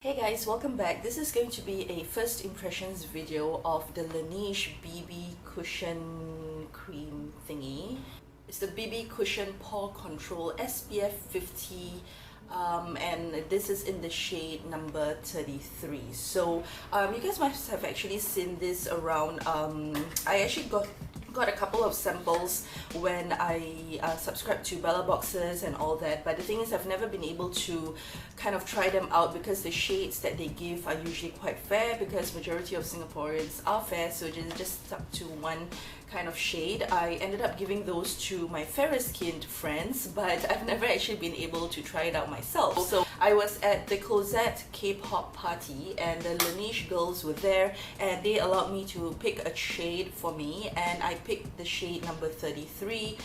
Hey guys, welcome back. This is going to be a first impressions video of the Laneige BB Cushion Cream thingy. It's the BB Cushion Pore Control SPF 50 and this is in the shade number 33. So you guys must have actually seen this around. I actually got a couple of samples when I subscribed to Bella Boxes and all that, but the thing is I've never been able to kind of try them out because the shades that they give are usually quite fair, because majority of Singaporeans are fair, so just stuck to one kind of shade. I ended up giving those to my fairer skinned friends, but I've never actually been able to try it out myself. So I was at the Cosette K-pop party and the Laneige girls were there and they allowed me to pick a shade for me, and I picked the shade number 33.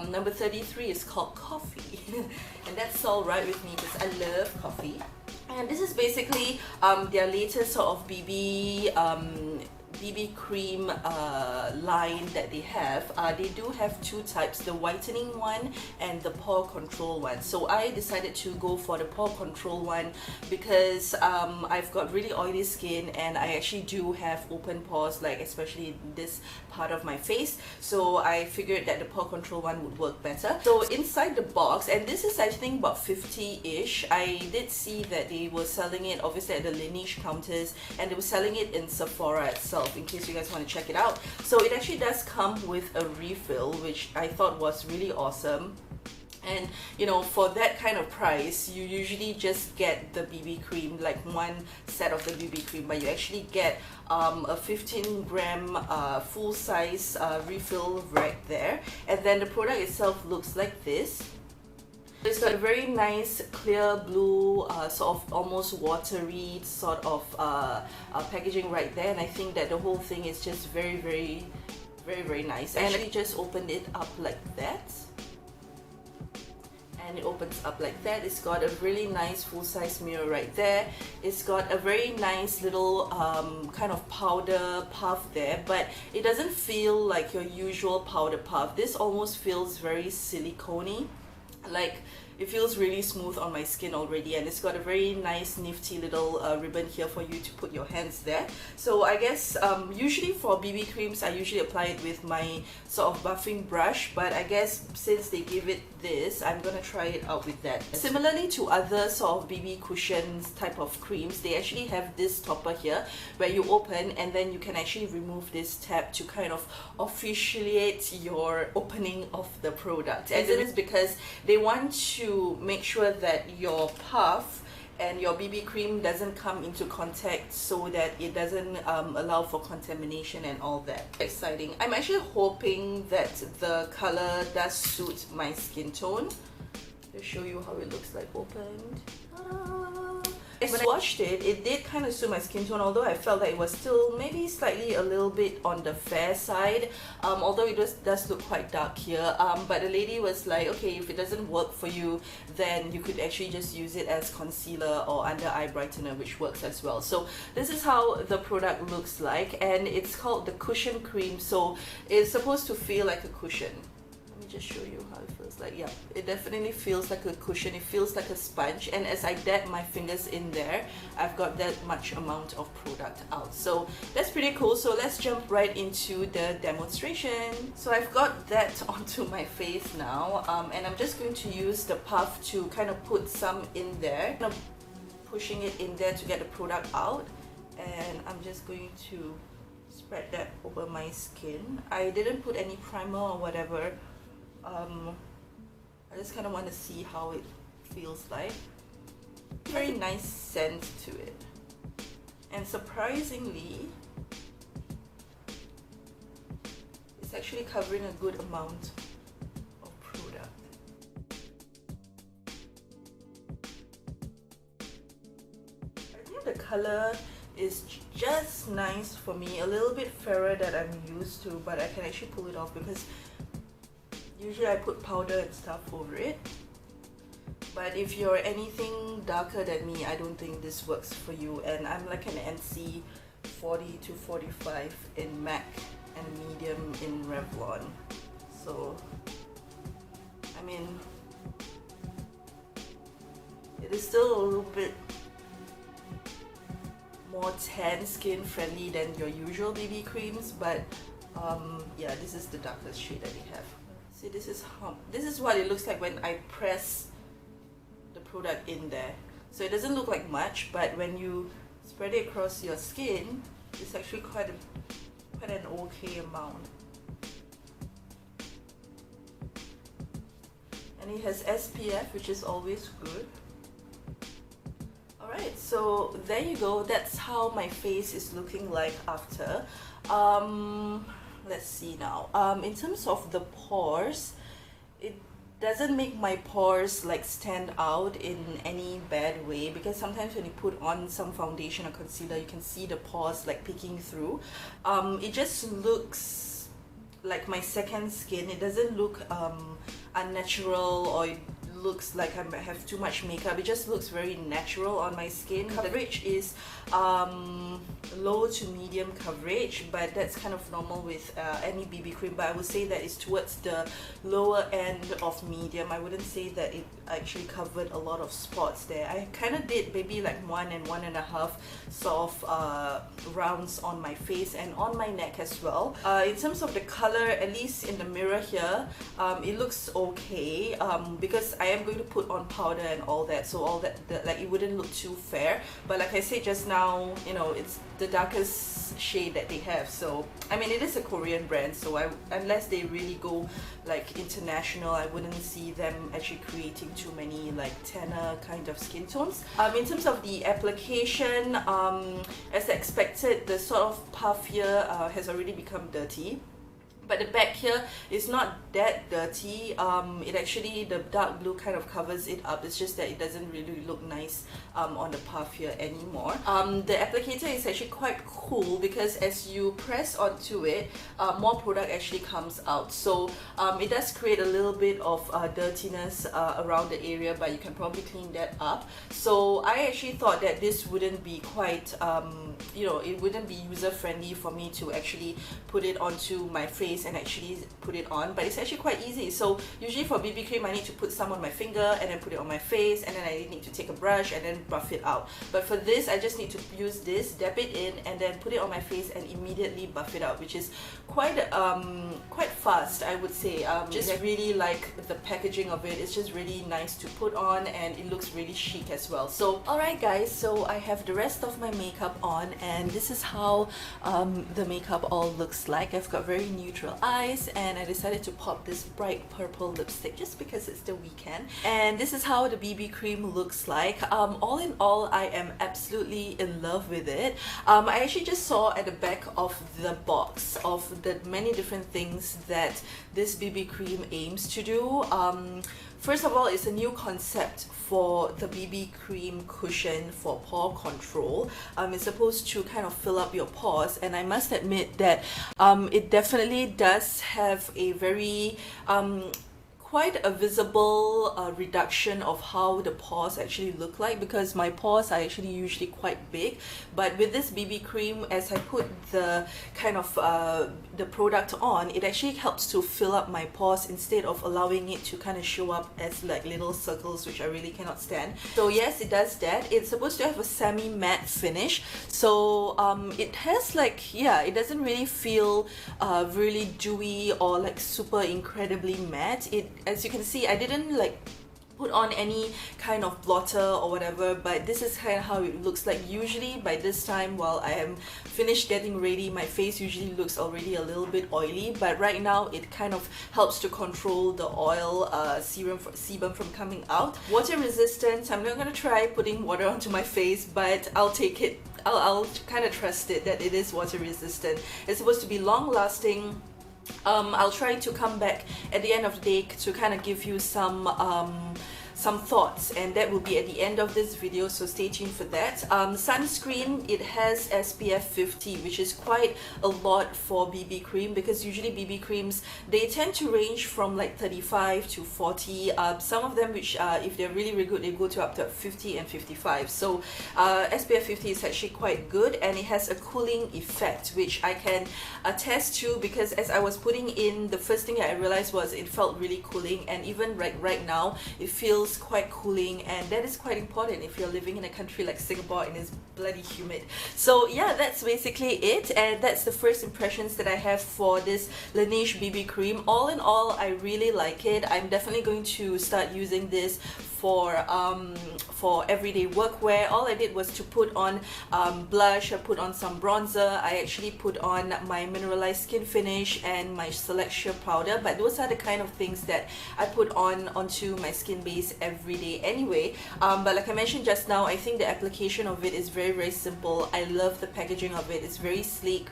Number 33 is called Coffee and that's all right with me because I love coffee. And this is basically their latest sort of BB cream line that they have. They do have two types, the whitening one and the pore control one. So I decided to go for the pore control one because I've got really oily skin and I actually do have open pores, like especially in this part of my face. So I figured that the pore control one would work better. So inside the box, and this is I think about 50-ish, I did see that they were selling it obviously at the Laneige counters, and they were selling it in Sephora itself, in case you guys want to check it out. So it actually does come with a refill, which I thought was really awesome. And you know, for that kind of price, you usually just get the BB cream, like one set of the BB cream, but you actually get a 15-gram full-size refill right there. And then the product itself looks like this. It's got a very nice clear blue, sort of almost watery sort of packaging right there, and I think that the whole thing is just very nice. And I just opened it up like that. And it opens up like that. It's got a really nice full-size mirror right there. It's got a very nice little kind of powder puff there, but it doesn't feel like your usual powder puff. This almost feels very silicone-y. Like, it feels really smooth on my skin already, and it's got a very nice nifty little ribbon here for you to put your hands there. So I guess usually for BB creams I usually apply it with my sort of buffing brush, but I guess since they give it this, I'm gonna try it out with that. Similarly to other sort of BB cushions type of creams, they actually have this topper here where you open and then you can actually remove this tab to kind of officiate your opening of the product. And this is because they want to make sure that your puff and your BB cream doesn't come into contact, so that it doesn't allow for contamination and all that. Exciting. I'm actually hoping that the color does suit my skin tone. I'll show you how it looks like opened. When I watched it, it did kind of suit my skin tone, although I felt that it was still maybe slightly a little bit on the fair side, although it does look quite dark here. But the lady was like, okay, if it doesn't work for you, then you could actually just use it as concealer or under eye brightener, which works as well. So this is how the product looks like, and it's called the Cushion Cream, so it's supposed to feel like a cushion. Let me just show you how it feels like. Yeah, it definitely feels like a cushion. It feels like a sponge, and as I dab my fingers in there, I've got that much amount of product out. So that's pretty cool. So let's jump right into the demonstration. So I've got that onto my face now, and I'm just going to use the puff to kind of put some in there. I'm pushing it in there to get the product out, and I'm just going to spread that over my skin. I didn't put any primer or whatever. I just kind of want to see how it feels like. Very nice scent to it, and surprisingly it's actually covering a good amount of product. I think the color is just nice for me, a little bit fairer than I'm used to, but I can actually pull it off because usually I put powder and stuff over it. But if you're anything darker than me, I don't think this works for you. And I'm like an NC 40 to 45 in MAC and medium in Revlon. So, I mean, it is still a little bit more tan skin friendly than your usual BB creams, but yeah, this is the darkest shade that they have. See, this is what it looks like when I press the product in there. So it doesn't look like much, but when you spread it across your skin, it's actually quite an okay amount. And it has SPF, which is always good. Alright, so there you go. That's how my face is looking like after. Let's see now. In terms of the pores, it doesn't make my pores like stand out in any bad way, because sometimes when you put on some foundation or concealer, you can see the pores like peeking through. It just looks like my second skin. It doesn't look unnatural, or it looks like I have too much makeup. It just looks very natural on my skin. Coverage is low to medium coverage, but that's kind of normal with any BB cream, but I would say that it's towards the lower end of medium. I wouldn't say that it actually covered a lot of spots there. I kind of did maybe like 1 and 1.5 sort of rounds on my face and on my neck as well. In terms of the color, at least in the mirror here, it looks okay, because I am going to put on powder and all that, so all that, like, it wouldn't look too fair. But like I said just now, you know, it's the darkest shade that they have. So I mean, it is a Korean brand, so unless they really go like international, I wouldn't see them actually creating too many like tanner kind of skin tones. In terms of the application, as expected, the sort of puff here has already become dirty. But the back here is not that dirty. It actually, the dark blue kind of covers it up. It's just that it doesn't really look nice on the puff here anymore. The applicator is actually quite cool, because as you press onto it, more product actually comes out. So it does create a little bit of dirtiness around the area, but you can probably clean that up. So I actually thought that this wouldn't be quite, you know, it wouldn't be user friendly for me to actually put it onto my face and actually put it on, but it's actually quite easy. So usually for BB cream, I need to put some on my finger and then put it on my face, and then I need to take a brush and then buff it out. But for this, I just need to use this, dab it in, and then put it on my face and immediately buff it out, which is quite fast, I would say. Just really like the packaging of it. It's just really nice to put on, and it looks really chic as well. So alright guys, so I have the rest of my makeup on, and this is how the makeup all looks like. I've got very neutral eyes, and I decided to pop this bright purple lipstick just because it's the weekend. And this is how the BB cream looks like. All in all, I am absolutely in love with it. I actually just saw at the back of the box of the many different things that this BB cream aims to do. First of all, it's a new concept for the BB cream cushion for pore control. It's supposed to kind of fill up your pores, and I must admit that it definitely does have a very quite a visible reduction of how the pores actually look like, because my pores are actually usually quite big. But with this BB cream, as I put the kind of the product on, it actually helps to fill up my pores instead of allowing it to kind of show up as like little circles, which I really cannot stand. So yes, it does that. It's supposed to have a semi-matte finish, so it has like, yeah, it doesn't really feel really dewy or like super incredibly matte. It, as you can see, I didn't like put on any kind of blotter or whatever, but this is kind of how it looks like. Usually by this time, while I am finished getting ready, my face usually looks already a little bit oily, but right now it kind of helps to control the oil sebum from coming out. Water resistance, I'm not going to try putting water onto my face, but I'll take it. I'll kind of trust it that it is water resistant. It's supposed to be long lasting. I'll try to come back at the end of the day to kind of give you some thoughts, and that will be at the end of this video, so stay tuned for that. Sunscreen, it has SPF 50, which is quite a lot for BB cream, because usually BB creams, they tend to range from like 35 to 40. Some of them, which if they're really, really good, they go to up to 50 and 55. So SPF 50 is actually quite good, and it has a cooling effect, which I can attest to, because as I was putting in, the first thing that I realized was it felt really cooling, and even right now it feels feels quite cooling, and that is quite important if you're living in a country like Singapore and it's bloody humid. So yeah, that's basically it, and that's the first impressions that I have for this Laneige BB cream. All in all, I really like it. I'm definitely going to start using this for everyday workwear. All I did was to put on blush, I put on some bronzer, I actually put on my mineralized skin finish and my select sheer powder, but those are the kind of things that I put on onto my skin base every day anyway. But like I mentioned just now, I think the application of it is very simple. I love the packaging of it. It's very sleek.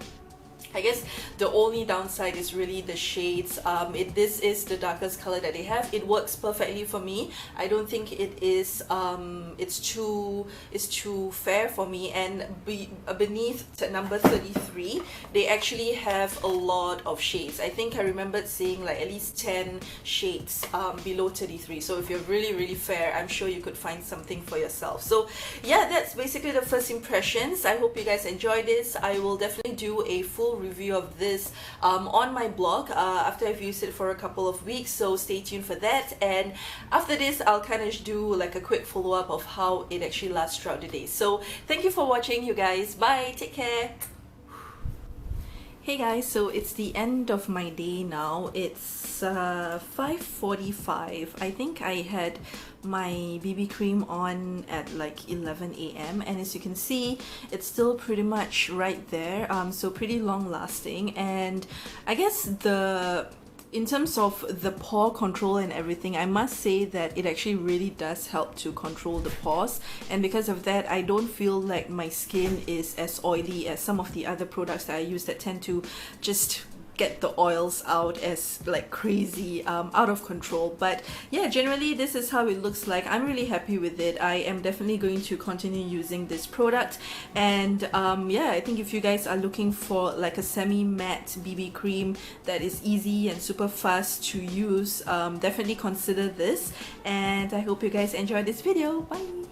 I guess the only downside is really the shades. This is the darkest color that they have. It works perfectly for me. I don't think it is it's too fair for me. And beneath number 33, they actually have a lot of shades. I think I remembered seeing like at least 10 shades below 33. So if you're really fair, I'm sure you could find something for yourself. So yeah, that's basically the first impressions. I hope you guys enjoy this. I will definitely do a full review of this on my blog after I've used it for a couple of weeks, so stay tuned for that. And after this, I'll kind of do like a quick follow-up of how it actually lasts throughout the day. So thank you for watching, you guys. Bye, take care. Hey guys, so it's the end of my day now. It's 5:45. I think I had my BB cream on at like 11 a.m. and as you can see, it's still pretty much right there, so pretty long lasting. And I guess in terms of the pore control and everything, I must say that it actually really does help to control the pores, and because of that, I don't feel like my skin is as oily as some of the other products that I use that tend to just get the oils out as like crazy, out of control. But yeah, generally this is how it looks like. I'm really happy with it. I am definitely going to continue using this product. And yeah, I think if you guys are looking for like a semi-matte BB cream that is easy and super fast to use, definitely consider this. And I hope you guys enjoyed this video. Bye.